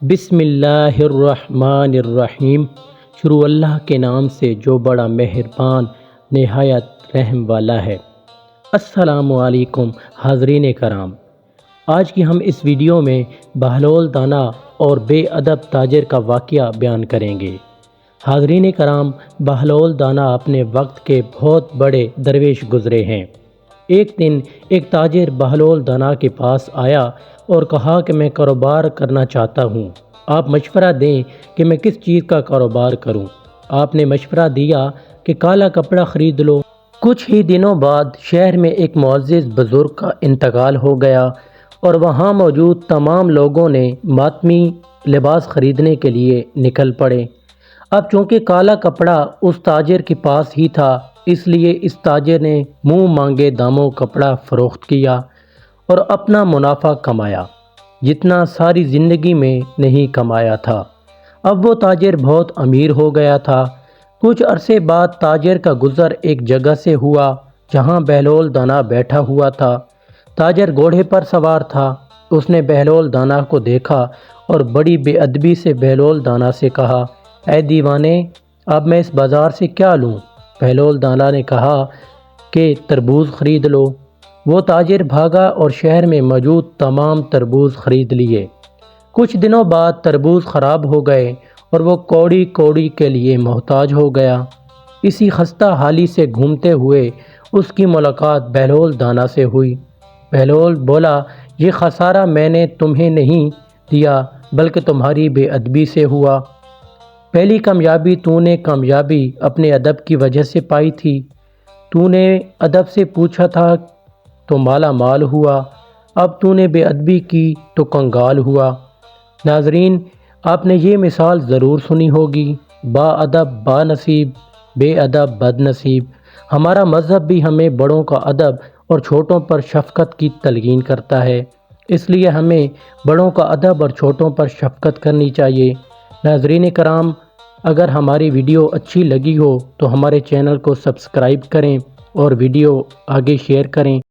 بسم اللہ الرحمن الرحیم۔ شروع اللہ کے نام سے جو بڑا مہربان نہایت رحم والا ہے۔ السلام علیکم حاضرین کرام، آج کی ہم اس ویڈیو میں بہلول دانا اور بے ادب تاجر کا واقعہ بیان کریں گے۔ حاضرین کرام، بہلول دانا اپنے وقت کے بہت بڑے درویش گزرے ہیں۔ ایک دن ایک تاجر بہلول دانا کے پاس آیا اور کہا کہ میں کاروبار کرنا چاہتا ہوں، آپ مشورہ دیں کہ میں کس چیز کا کاروبار کروں۔ آپ نے مشورہ دیا کہ کالا کپڑا خرید لو۔ کچھ ہی دنوں بعد شہر میں ایک معزز بزرگ کا انتقال ہو گیا اور وہاں موجود تمام لوگوں نے ماتمی لباس خریدنے کے لیے نکل پڑے۔ اب چونکہ کالا کپڑا اس تاجر کے پاس ہی تھا، اس لیے اس تاجر نے منہ مانگے داموں کپڑا فروخت کیا اور اپنا منافع کمایا، جتنا ساری زندگی میں نہیں کمایا تھا۔ اب وہ تاجر بہت امیر ہو گیا تھا۔ کچھ عرصے بعد تاجر کا گزر ایک جگہ سے ہوا جہاں بہلول دانا بیٹھا ہوا تھا۔ تاجر گھوڑے پر سوار تھا۔ اس نے بہلول دانا کو دیکھا اور بڑی بے ادبی سے بہلول دانا سے کہا، اے دیوانے، اب میں اس بازار سے کیا لوں؟ بہلول دانا نے کہا کہ تربوز خرید لو۔ وہ تاجر بھاگا اور شہر میں موجود تمام تربوز خرید لیے۔ کچھ دنوں بعد تربوز خراب ہو گئے اور وہ کوڑی کوڑی کے لیے محتاج ہو گیا۔ اسی خستہ حالی سے گھومتے ہوئے اس کی ملاقات بہلول دانا سے ہوئی۔ بہلول بولا، یہ خسارہ میں نے تمہیں نہیں دیا بلکہ تمہاری بے ادبی سے ہوا۔ پہلی کامیابی تو نے کامیابی اپنے ادب کی وجہ سے پائی تھی۔ تو نے ادب سے پوچھا تھا تو مالا مال ہوا، اب تو نے بے ادبی کی تو کنگال ہوا۔ ناظرین، آپ نے یہ مثال ضرور سنی ہوگی، با ادب با نصیب، بے ادب بد نصیب۔ ہمارا مذہب بھی ہمیں بڑوں کا ادب اور چھوٹوں پر شفقت کی تلقین کرتا ہے، اس لیے ہمیں بڑوں کا ادب اور چھوٹوں پر شفقت کرنی چاہیے۔ ناظرین کرام، اگر ہماری ویڈیو اچھی لگی ہو تو ہمارے چینل کو سبسکرائب کریں اور ویڈیو آگے شیئر کریں۔